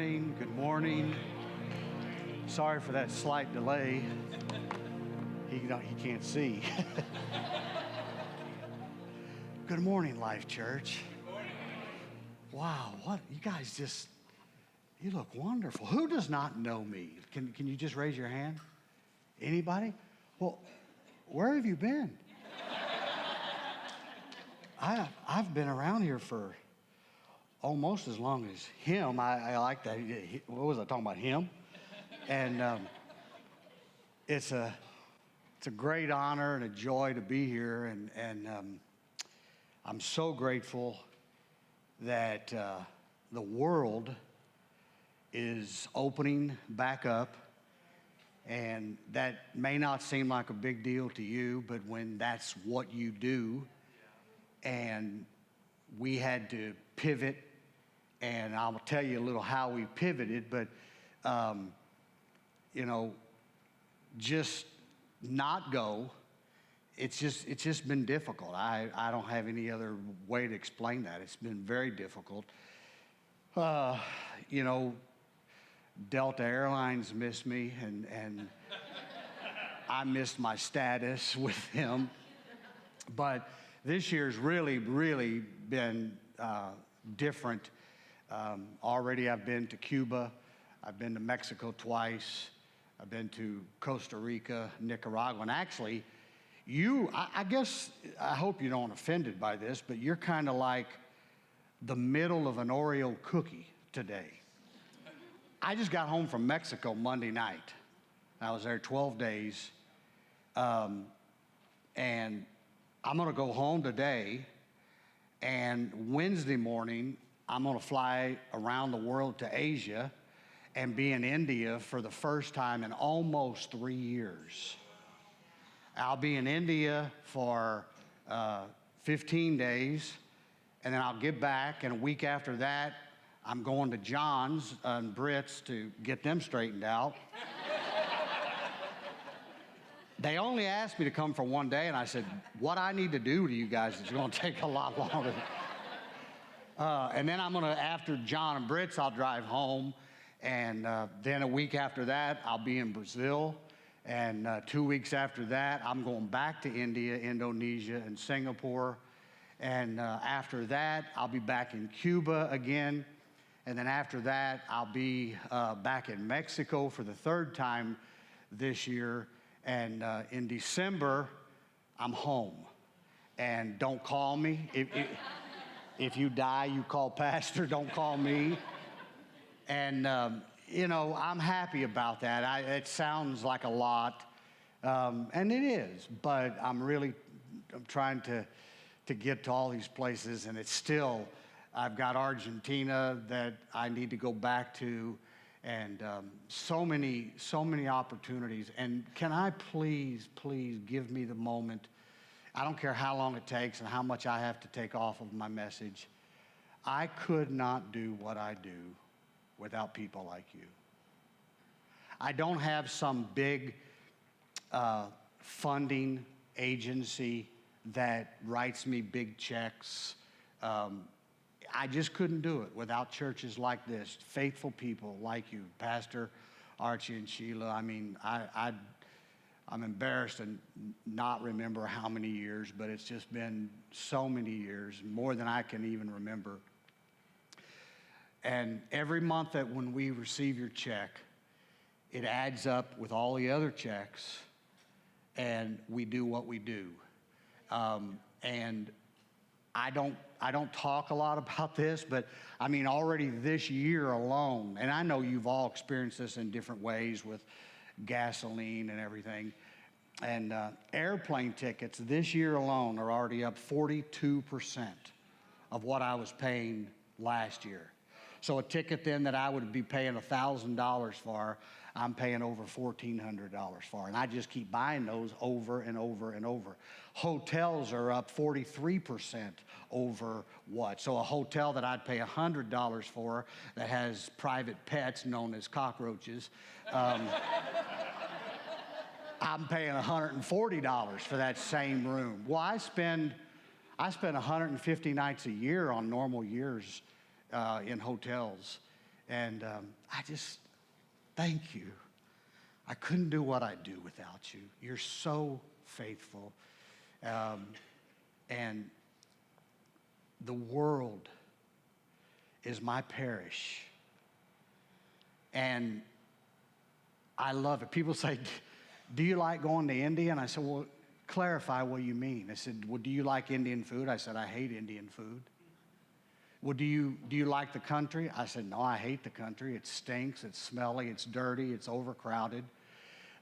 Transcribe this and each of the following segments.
morning. Good morning. Sorry for that slight delay. He can't see. Good morning, Life Church. Good morning. Wow, what you guys you look wonderful. Who does not know me? Can you just raise your hand? Anybody? Well, where have you been? I've been around here for almost as long as him. I like that. What was I talking about? Him? And it's a great honor and a joy to be here. And I'm so grateful that the world is opening back up. And that may not seem like a big deal to you, but when that's what you do, and we had to pivot, and I'll tell you a little how we pivoted, but, just not go. It's just been difficult. I don't have any other way to explain that. It's been very difficult. Delta Airlines missed me, and I missed my status with them. But this year's really, really been different. Already I've been to Cuba. I've been to Mexico twice. I've been to Costa Rica, Nicaragua. And actually, I hope you don't offended by this, but you're kind of like the middle of an Oreo cookie today. I just got home from Mexico Monday night. I was there 12 days. And I'm going to go home today. And Wednesday morning, I'm going to fly around the world to Asia and be in India for the first time in almost 3 years. I'll be in India for 15 days, and then I'll get back, and a week after that, I'm going to John's and Britt's to get them straightened out. They only asked me to come for 1 day, and I said, what I need to do to you guys is going to take a lot longer. And then after John and Britt's, I'll drive home, and then a week after that, I'll be in Brazil, and 2 weeks after that, I'm going back to India, Indonesia, and Singapore, and after that, I'll be back in Cuba again. And then after that, I'll be back in Mexico for the third time this year. And in December, I'm home. And don't call me. If you die, you call Pastor. Don't call me. And, I'm happy about that. It sounds like a lot. And it is. But I'm trying to get to all these places. And it's still... I've got Argentina that I need to go back to, and so many opportunities. And can I please give me the moment? I don't care how long it takes and how much I have to take off of my message. I could not do what I do without people like you. I don't have some big funding agency that writes me big checks. I just couldn't do it without churches like this, faithful people like you, Pastor Archie and Sheila. I mean, I'm embarrassed to not remember how many years, but it's just been so many years, more than I can even remember. And every month that when we receive your check, it adds up with all the other checks, and we do what we do. And I don't talk a lot about this, but I mean, already this year alone, and I know you've all experienced this in different ways with gasoline and everything, and airplane tickets this year alone are already up 42% of what I was paying last year. So a ticket then that I would be paying $1,000 for, I'm paying over $1,400 for. And I just keep buying those over and over and over. Hotels are up 43% over what? So a hotel that I'd pay $100 for that has private pets known as cockroaches, I'm paying $140 for that same room. Well, I spend 150 nights a year on normal years in hotels. And I just thank you. I couldn't do what I do without you. You're so faithful. And the world is my parish. And I love it. People say, do you like going to India? And I said, well, clarify what you mean. They said, well, do you like Indian food? I said, I hate Indian food. Well, do you like the country? I said, no, I hate the country. It stinks, it's smelly, it's dirty, it's overcrowded.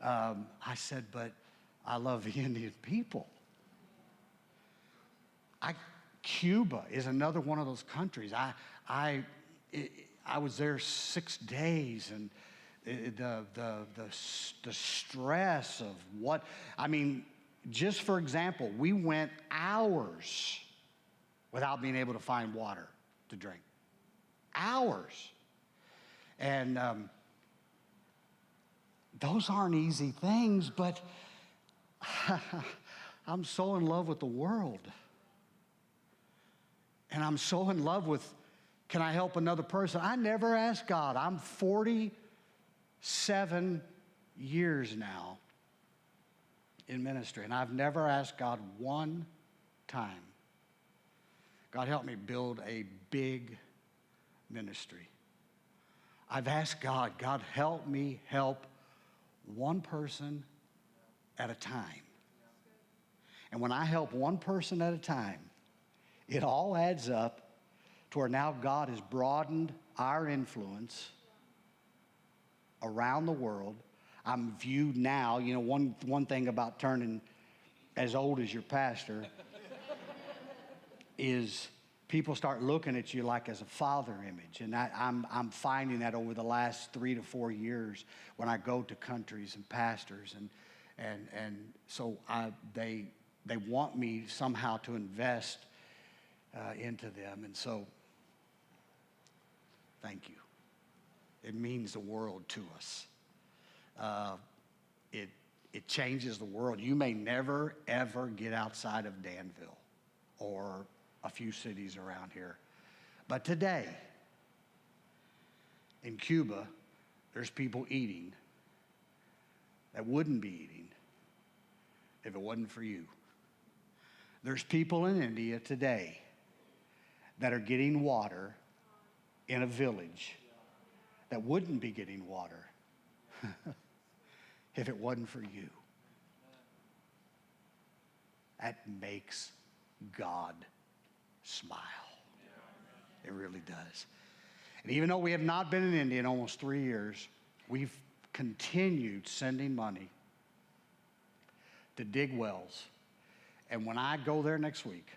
I said, but I love the Indian people. Cuba is another one of those countries. I was there 6 days, and the stress of what, I mean, just for example, we went hours without being able to find water to drink. Hours. And those aren't easy things, but I'm so in love with the world. And I'm so in love with, can I help another person? I never asked God. I'm 47 years now in ministry, and I've never asked God one time, God, help me build a big ministry. I've asked God, God, help me help one person at a time. And when I help one person at a time, it all adds up to where now God has broadened our influence around the world. I'm viewed now, you know, one thing about turning as old as your pastor is people start looking at you like as a father image. And I'm finding that over the last 3 to 4 years when I go to countries and pastors. And so they want me somehow to invest into them. And so, thank you. It means the world to us. It changes the world. You may never, ever get outside of Danville or a few cities around here. But today, in Cuba, there's people eating that wouldn't be eating if it wasn't for you. There's people in India today that are getting water in a village that wouldn't be getting water if it wasn't for you. That makes God smile. It really does. And even though we have not been in India in almost 3 years, we've continued sending money to dig wells. And when I go there next week,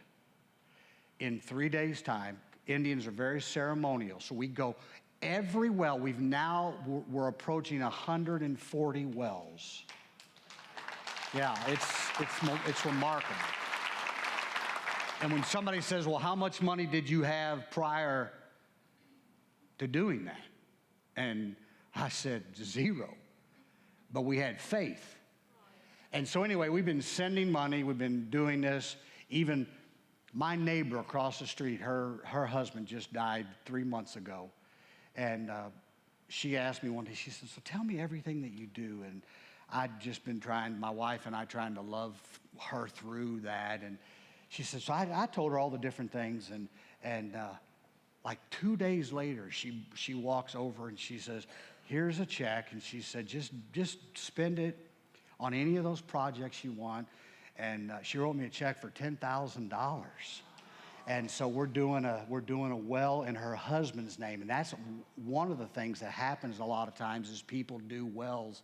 in 3 days' time, Indians are very ceremonial. So we go every well. We're approaching 140 wells. Yeah, it's remarkable. And when somebody says, well, how much money did you have prior to doing that? And I said, 0. But we had faith. And so anyway, we've been sending money. We've been doing this. Even my neighbor across the street, her husband just died 3 months ago. And she asked me one day, she said, so tell me everything that you do. And I'd just been my wife and I trying to love her through that. And she said, so I told her all the different things. And like 2 days later, she walks over and she says, here's a check. And she said, just spend it on any of those projects you want. And she wrote me a check for $10,000. And so we're doing a well in her husband's name. And that's one of the things that happens a lot of times is people do wells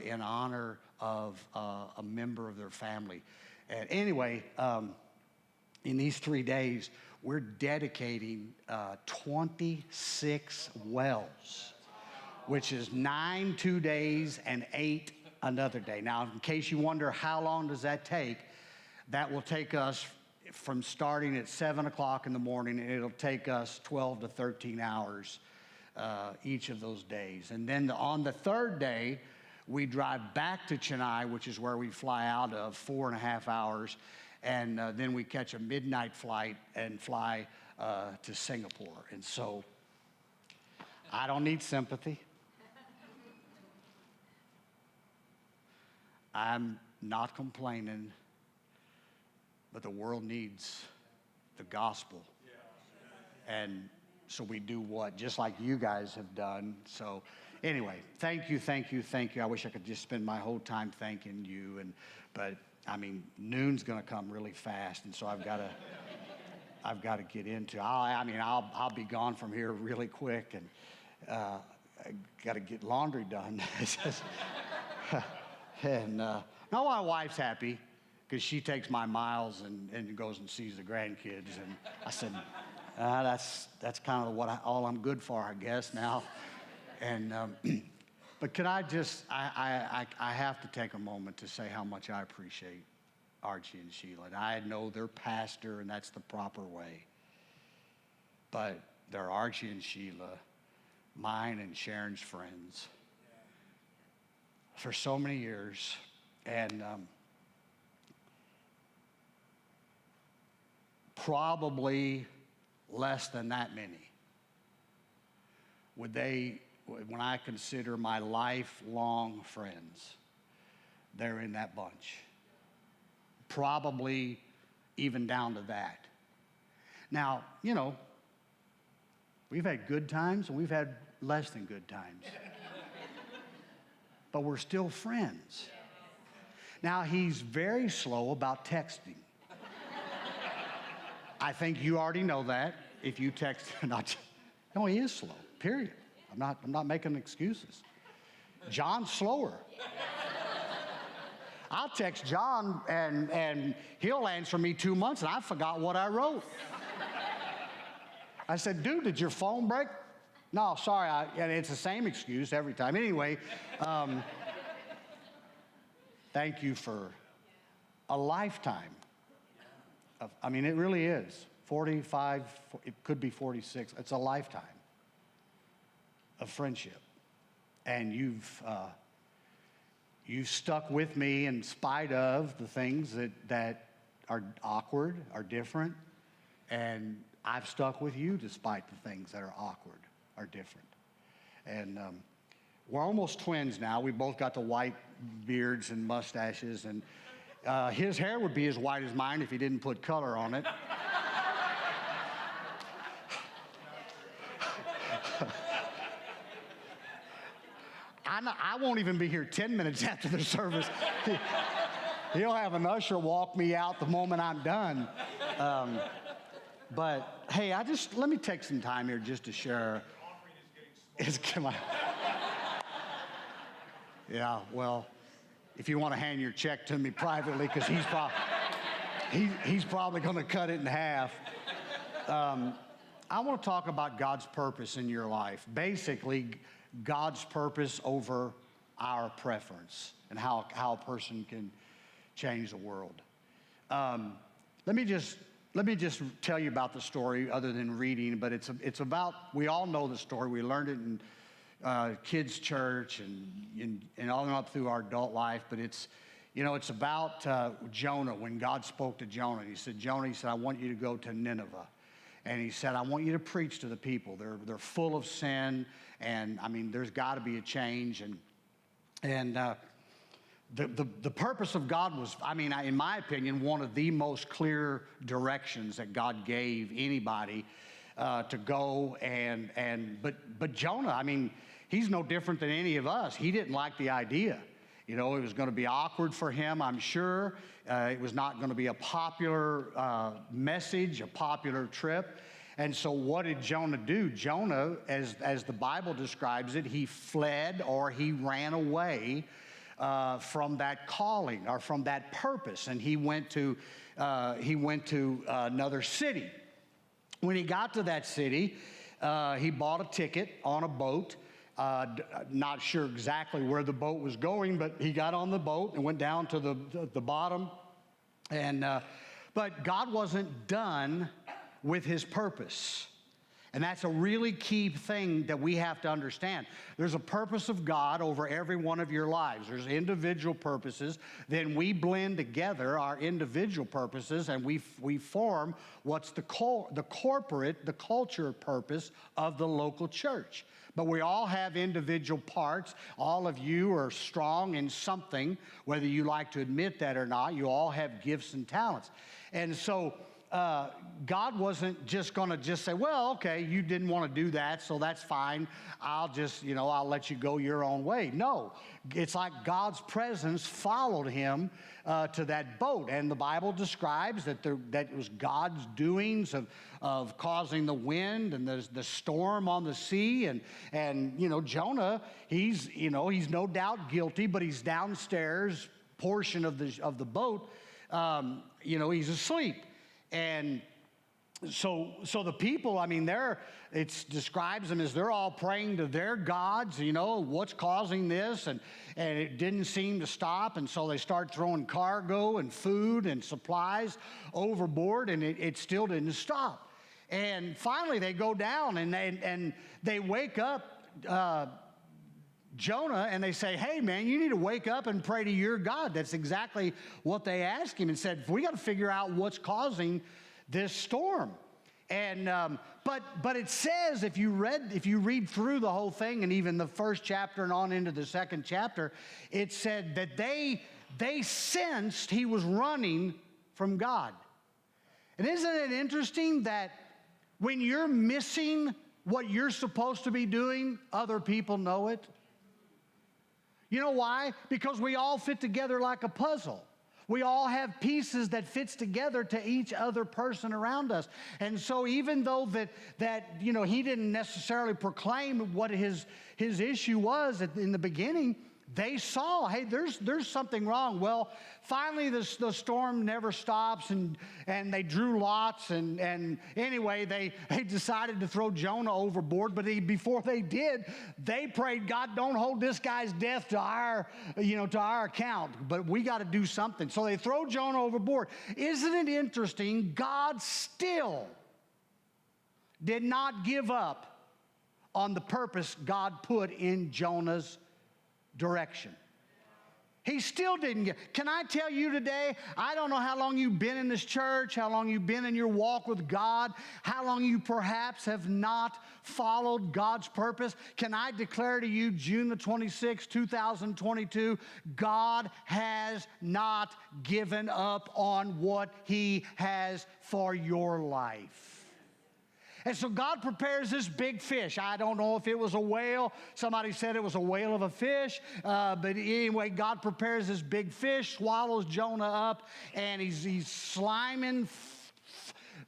in honor of a member of their family. And anyway, in these 3 days, we're dedicating 26 wells, which is 9 2 days and 8 another day. Now, in case you wonder how long does that take, that will take us from starting at 7 o'clock in the morning, and it'll take us 12 to 13 hours each of those days. And then on the third day, we drive back to Chennai, which is where we fly out of 4.5 hours, and then we catch a midnight flight and fly to Singapore. And so I don't need sympathy. I'm not complaining, but the world needs the gospel. And so we do what? Just like you guys have done. So anyway, thank you. I wish I could just spend my whole time thanking you. But I mean, noon's going to come really fast, and so I've got to get into. I'll be gone from here really quick, and I got to get laundry done. And now my wife's happy because she takes my miles and goes and sees the grandkids. And I said, that's kind of all I'm good for, I guess now. And but could I just I have to take a moment to say how much I appreciate Archie and Sheila. And I know they're pastor, and that's the proper way. But they're Archie and Sheila, mine and Sharon's friends, for so many years. And probably less than that many when I consider my lifelong friends, they're in that bunch. Probably even down to that. Now, we've had good times and we've had less than good times. But we're still friends. Now, he's very slow about texting. I think you already know that. If you text, no, he is slow, period. I'm not making excuses. John's slower. I'll text John and he'll answer me 2 months and I forgot what I wrote. I said, dude, did your phone break? No, sorry. And it's the same excuse every time. Anyway, thank you for a lifetime. It really is. 45, it could be 46. It's a lifetime of friendship. And you've stuck with me in spite of the things that are awkward, are different. And I've stuck with you despite the things that are awkward, are different. And we're almost twins now. We both got the white beards and mustaches. And his hair would be as white as mine if he didn't put color on it. I won't even be here 10 minutes after the service. He'll have an usher walk me out the moment I'm done. But hey, let me take some time here just to share. Come on. Yeah, well, if you want to hand your check to me privately, because he's probably going to cut it in half. I want to talk about God's purpose in your life. Basically, God's purpose over our preference and how a person can change the world. Let me just tell you about the story other than reading, but it's about, we all know the story. We learned it in kids' church and all up through our adult life, but it's about Jonah, when God spoke to Jonah. He said, I want you to go to Nineveh. And he said, I want you to preach to the people. They're full of sin, and there's got to be a change. And the purpose of God was, in my opinion, one of the most clear directions that God gave anybody to go. But Jonah, he's no different than any of us. He didn't like the idea. It was going to be awkward for him, I'm sure. It was not going to be a popular message, a popular trip. And so what did Jonah do? Jonah, as the Bible describes it, he fled or he ran away from that calling or from that purpose. And he went to another city. When he got to that city, he bought a ticket on a boat. Not sure exactly where the boat was going, but he got on the boat and went down to the bottom. But God wasn't done with his purpose. And that's a really key thing that we have to understand. There's a purpose of God over every one of your lives. There's individual purposes. Then we blend together our individual purposes and we form what's the culture purpose of the local church. But we all have individual parts. All of you are strong in something, whether you like to admit that or not. You all have gifts and talents. And so God wasn't just going to just say, well, okay, you didn't want to do that, so that's fine. I'll just, I'll let you go your own way. No, it's like God's presence followed him to that boat. And the Bible describes that it was God's doings of causing the wind and the storm on the sea. And Jonah, he's no doubt guilty, but he's downstairs portion of the boat. He's asleep. And so the people, it describes them as they're all praying to their gods, what's causing this, and it didn't seem to stop, and so they start throwing cargo and food and supplies overboard, and it still didn't stop. And finally they go down and they wake up Jonah, and they say, hey, man, you need to wake up and pray to your God. That's exactly what they asked him and said, we got to figure out what's causing this storm. And but it says, if you read through the whole thing, and even the first chapter and on into the second chapter, it said that they sensed he was running from God. And isn't it interesting that when you're missing what you're supposed to be doing, other people know it? You know why? Because we all fit together like a puzzle. We all have pieces that fits together to each other person around us. And so even though that he didn't necessarily proclaim what his issue was in the beginning, they saw, hey, there's something wrong. Well, finally the storm never stops, and they drew lots, and anyway, they decided to throw Jonah overboard. But before they did, they prayed, God, don't hold this guy's death to our account, but we got to do something. So they throw Jonah overboard. Isn't it interesting? God still did not give up on the purpose God put in Jonah's direction. He still didn't get. Can I tell you today, I don't know how long you've been in this church, how long you've been in your walk with God, how long you perhaps have not followed God's purpose. Can I declare to you, June the 26th, 2022, God has not given up on what he has for your life. And so God prepares this big fish. I don't know if it was a whale. Somebody said it was a whale of a fish. But anyway, God prepares this big fish, swallows Jonah up, and he's sliming,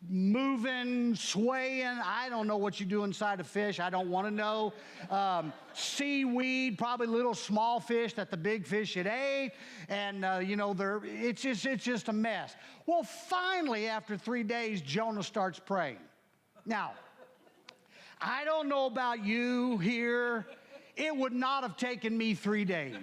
moving, swaying. I don't know what you do inside a fish. I don't want to know. Seaweed, probably little small fish that the big fish had ate. And, it's just a mess. Well, finally, after 3 days, Jonah starts praying. Now, I don't know about you here. It would not have taken me 3 days.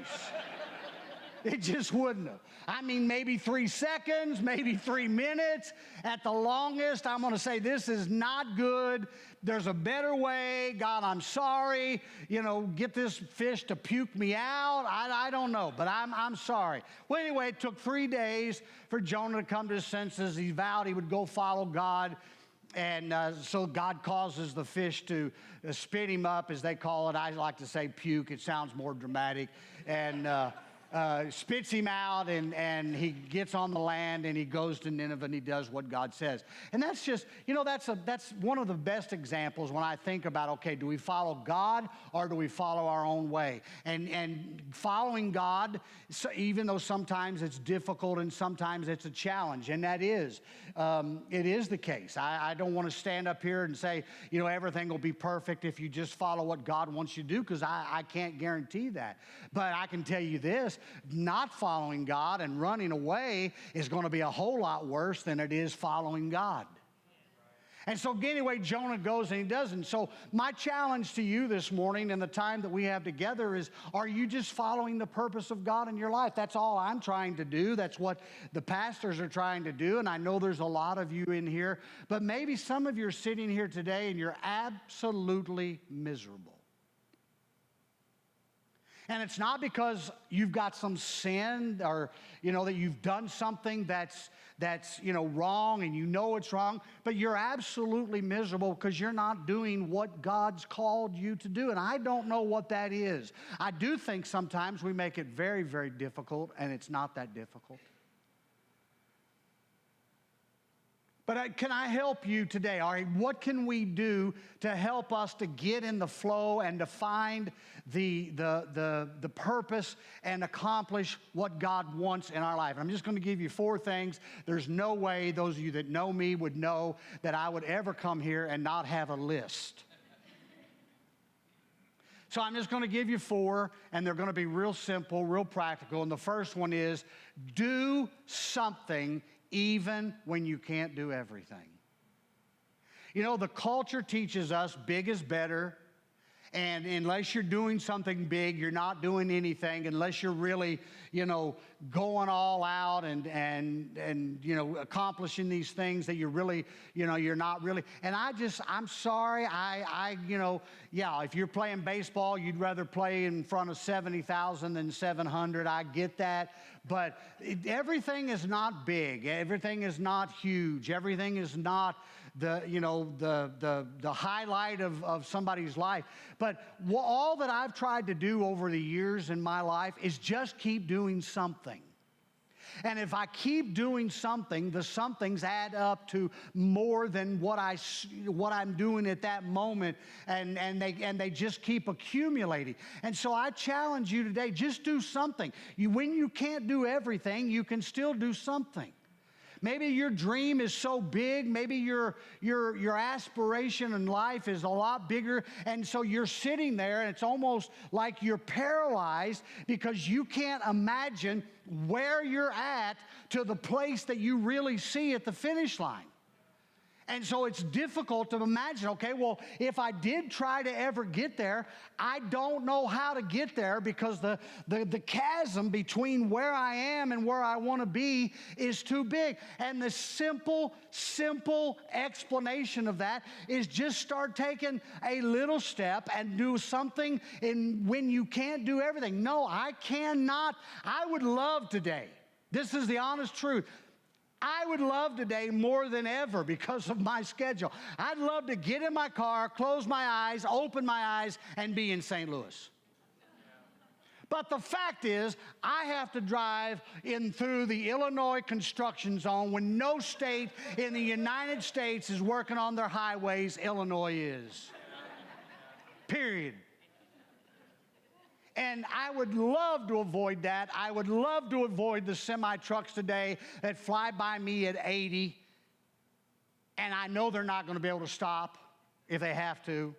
It just wouldn't have. Maybe 3 seconds, maybe 3 minutes. At the longest, I'm going to say, this is not good. There's a better way. God, I'm sorry. Get this fish to puke me out. I don't know, but I'm sorry. Well, anyway, it took 3 days for Jonah to come to his senses. He vowed he would go follow God. And so God causes the fish to spit him up, as they call it. I like to say puke. It sounds more dramatic. And spits him out, and he gets on the land, and he goes to Nineveh, and he does what God says. And that's just, that's one of the best examples when I think about, okay, do we follow God or do we follow our own way? And following God, even though sometimes it's difficult and sometimes it's a challenge, and that is, it is the case. I don't want to stand up here and say, everything will be perfect if you just follow what God wants you to do, because I can't guarantee that. But I can tell you this, not following God and running away is going to be a whole lot worse than it is following God. And so anyway, Jonah goes and he doesn't. So my challenge to you this morning and the time that we have together is, are you just following the purpose of God in your life? That's all I'm trying to do. That's what the pastors are trying to do. And I know there's a lot of you in here, but maybe some of you are sitting here today and you're absolutely miserable. And it's not because you've got some sin or, that you've done something that's wrong and you know it's wrong, but you're absolutely miserable because you're not doing what God's called you to do. And I don't know what that is. I do think sometimes we make it very, very difficult, and it's not that difficult. But can I help you today? All right, what can we do to help us to get in the flow and to find the purpose and accomplish what God wants in our life? I'm just going to give you 4 things. There's no way those of you that know me would know that I would ever come here and not have a list. So I'm just going to give you 4, and they're going to be real simple, real practical. And the first one is, do something even when you can't do everything. The culture teaches us big is better, and unless you're doing something big, you're not doing anything unless you're really, going all out and accomplishing these things that you're really, you're not really. And I'm sorry, if you're playing baseball, you'd rather play in front of 70,000 than 700. I get that. But everything is not big. Everything is not huge. Everything is not the highlight of somebody's life. But all that I've tried to do over the years in my life is just keep doing something. And if I keep doing something, the somethings add up to more than what I'm doing at that moment, and they just keep accumulating. And so I challenge you today, just do something. When you can't do everything, you can still do something. Maybe your dream is so big, maybe your aspiration in life is a lot bigger, and so you're sitting there and it's almost like you're paralyzed because you can't imagine where you're at to the place that you really see at the finish line. And so it's difficult to imagine, okay, well, if I did try to ever get there, I don't know how to get there because the chasm between where I am and where I want to be is too big. And the simple explanation of that is just start taking a little step and do something when you can't do everything. No, I cannot. I would love today. This is the honest truth. I would love today more than ever because of my schedule. I'd love to get in my car, close my eyes, open my eyes, and be in St. Louis. But the fact is, I have to drive in through the Illinois construction zone when no state in the United States is working on their highways. Illinois is. Period. And I would love to avoid that. I would love to avoid the semi-trucks today that fly by me at 80, and I know they're not going to be able to stop if they have to.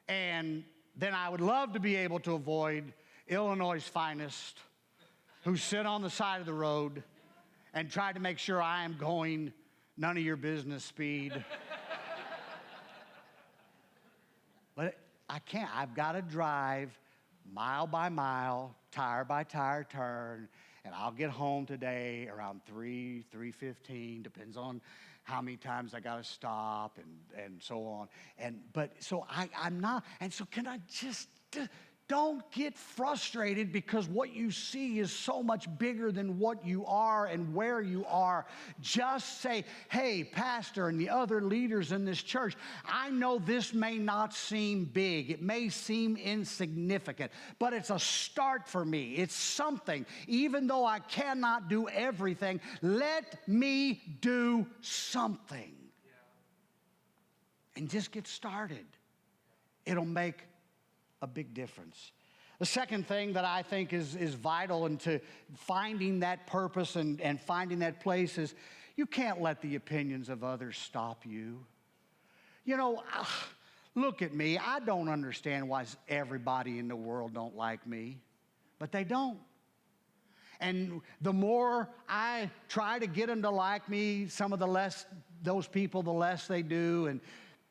And then I would love to be able to avoid Illinois' finest, who sit on the side of the road and try to make sure I am going none of your business speed. But I can't. I've got to drive mile by mile, tire by tire turn, and I'll get home today around 3:15, depends on how many times I got to stop and so on. I'm not, and so can I just, don't get frustrated because what you see is so much bigger than what you are and where you are. Just say, hey, pastor and the other leaders in this church, I know this may not seem big. It may seem insignificant, but it's a start for me. It's something. Even though I cannot do everything, let me do something. And just get started. It'll make a big difference. The second thing that I think is vital into finding that purpose and finding that place is you can't let the opinions of others stop you. Look at me. I don't understand why everybody in the world don't like me, but they don't. And the more I try to get them to like me, those people, the less they do. And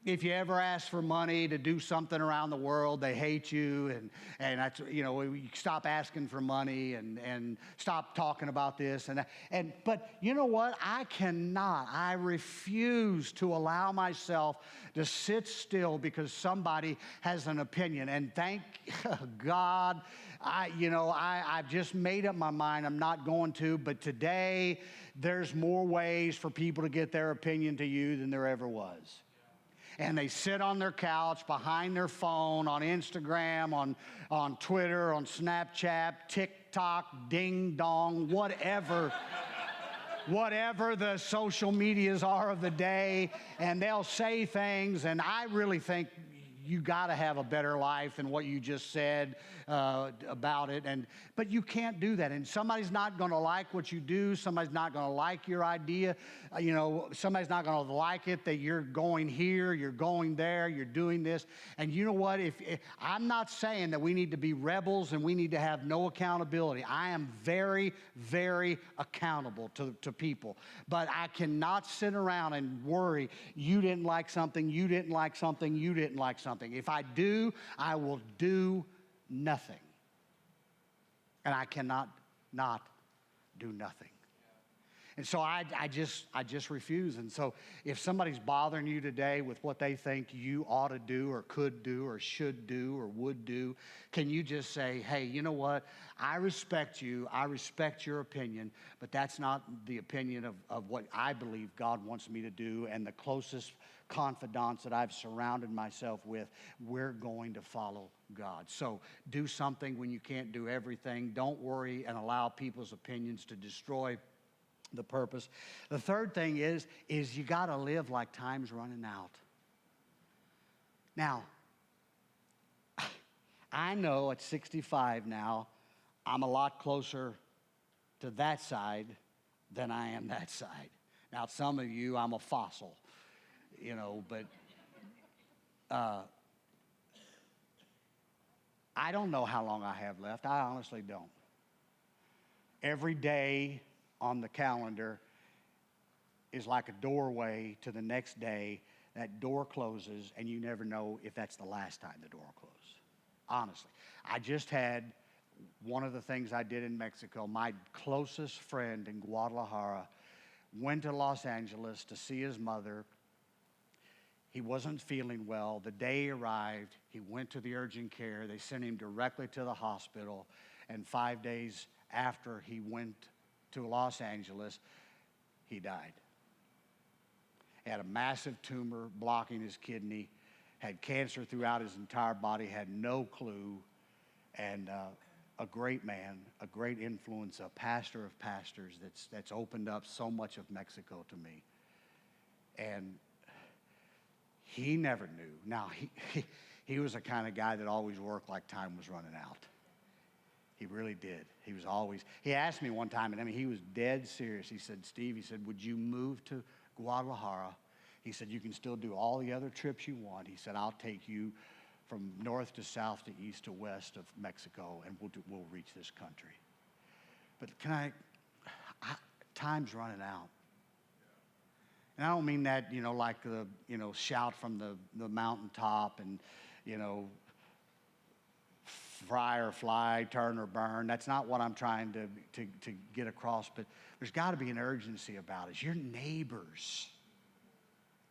If you ever ask for money to do something around the world, they hate you, and that's, you stop asking for money and stop talking about this and that. But you know what? I refuse to allow myself to sit still because somebody has an opinion. And thank God, I've just made up my mind. I'm not going to, but today there's more ways for people to get their opinion to you than there ever was. And they sit on their couch, behind their phone, on Instagram, on Twitter, on Snapchat, TikTok, Ding Dong, whatever the social medias are of the day, and they'll say things, and I really think you got to have a better life than what you just said about it. But you can't do that. And somebody's not going to like what you do. Somebody's not going to like your idea. Somebody's not going to like it that you're going here, you're going there, you're doing this. And you know what? If I'm not saying that we need to be rebels and we need to have no accountability. I am very, very accountable to people. But I cannot sit around and worry, you didn't like something, you didn't like something, you didn't like something. If I do, I will do nothing. And I cannot not do nothing. And so I just refuse. And so if somebody's bothering you today with what they think you ought to do or could do or should do or would do, can you just say, hey, you know what? I respect you. I respect your opinion, but that's not the opinion of what I believe God wants me to do. And the closest confidants that I've surrounded myself with, we're going to follow God. So do something when you can't do everything. Don't worry and allow people's opinions to destroy the purpose. The third thing is you got to live like time's running out. Now, I know at 65 now, I'm a lot closer to that side than I am that side. Now, some of you, I'm a fossil, but I don't know how long I have left. I honestly don't. Every day on the calendar is like a doorway to the next day. That door closes, and you never know if that's the last time the door will close. Honestly. I just had one of the things I did in Mexico. My closest friend in Guadalajara went to Los Angeles to see his mother. He wasn't feeling well. The day he arrived, he went to the urgent care. They sent him directly to the hospital, and 5 days after he went to Los Angeles, he died. He had a massive tumor blocking his kidney, had cancer throughout his entire body, had no clue, and a great man, a great influence, a pastor of pastors that's opened up so much of Mexico to me. And he never knew. Now, he was the kind of guy that always worked like time was running out. He really did. He asked me one time, and he was dead serious. He said, Steve, would you move to Guadalajara? He said, you can still do all the other trips you want. He said, I'll take you from north to south to east to west of Mexico, and we'll reach this country. But time's running out. And I don't mean that, like the, shout from the mountaintop and, fry or fly, turn or burn. That's not what I'm trying to get across, but there's got to be an urgency about it. Your neighbors,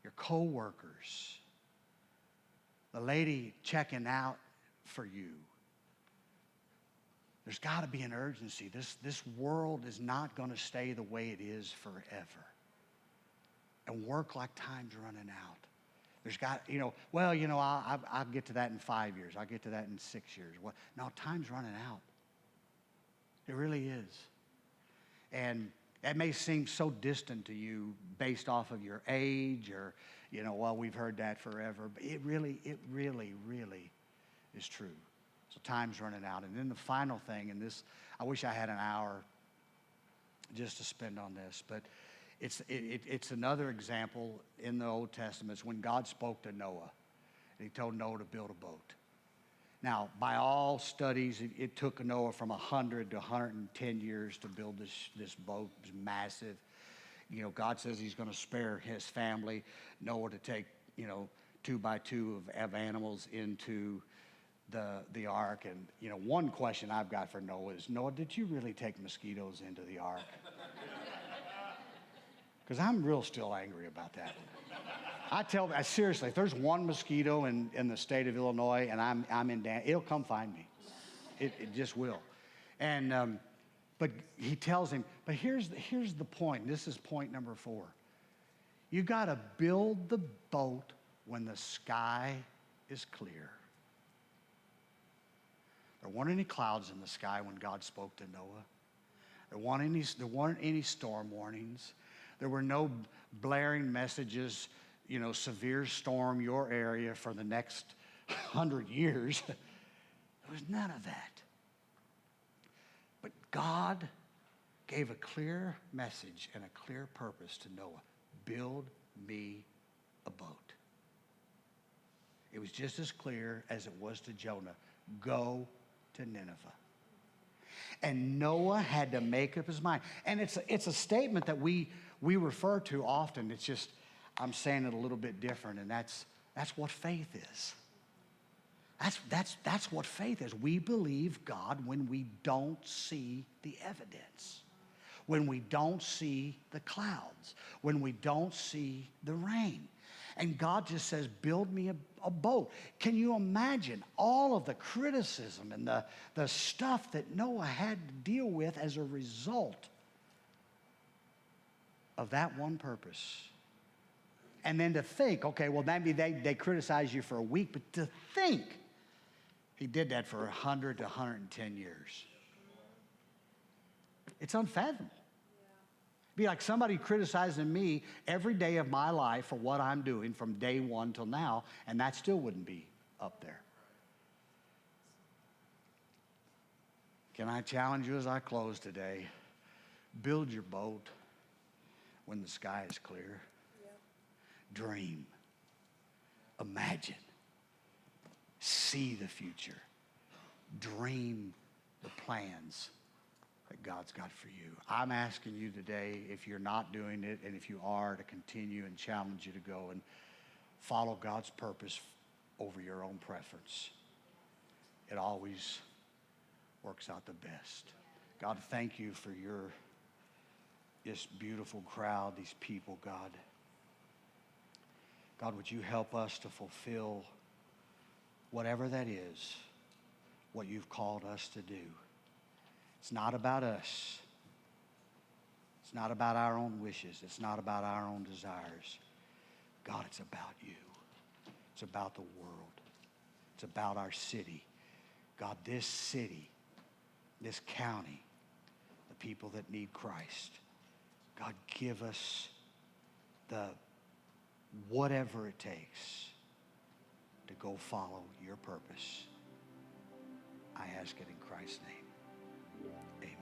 your co-workers, the lady checking out for you. There's got to be an urgency. This world is not going to stay the way it is forever. And work like time's running out. There's got, I'll get to that in 5 years. I'll get to that in 6 years. Well, no, time's running out. It really is. And that may seem so distant to you based off of your age or, we've heard that forever. But it really, really is true. So time's running out. And then the final thing, and this, I wish I had an hour just to spend on this, but it's another example in the Old Testament. It's when God spoke to Noah, and he told Noah to build a boat. Now, by all studies, it took Noah from 100 to 110 years to build this boat. It was massive. God says he's going to spare his family, Noah, to take, 2x2 of animals into the ark. And, you know, one question I've got for Noah is, Noah, did you really take mosquitoes into the ark? Because I'm real still angry about that. Seriously, if there's one mosquito in the state of Illinois and I'm in it'll come find me. It just will. And but he tells him, but here's the point. This is point number 4. You got to build the boat when the sky is clear. There weren't any clouds in the sky when God spoke to Noah. There weren't any storm warnings. There were no blaring messages, you know, severe storm your area for the next 100 years. There was none of that. But God gave a clear message and a clear purpose to Noah. Build me a boat. It was just as clear as it was to Jonah. Go to Nineveh. And Noah had to make up his mind. And it's a statement that we refer to often. It's just, I'm saying it a little bit different, and that's what faith is. That's what faith is. We believe God when we don't see the evidence, when we don't see the clouds, when we don't see the rain. And God just says, build me a boat. Can you imagine all of the criticism and the stuff that Noah had to deal with as a result of that one purpose? And then to think, okay, well, maybe they criticize you for a week, but to think he did that for 100 to 110 years. It's unfathomable. It'd be like somebody criticizing me every day of my life for what I'm doing from day one till now, and that still wouldn't be up there. Can I challenge you as I close today? Build your boat when the sky is clear. Yep. Dream. Imagine. See the future. Dream the plans that God's got for you. I'm asking you today, if you're not doing it, and if you are, to continue and challenge you to go and follow God's purpose over your own preference. It always works out the best. God, thank you for this beautiful crowd, these people, God. God, would you help us to fulfill whatever that is, what you've called us to do. It's not about us. It's not about our own wishes. It's not about our own desires. God, it's about you. It's about the world. It's about our city. God, this city, this county, the people that need Christ. God, give us the whatever it takes to go follow your purpose. I ask it in Christ's name. Amen.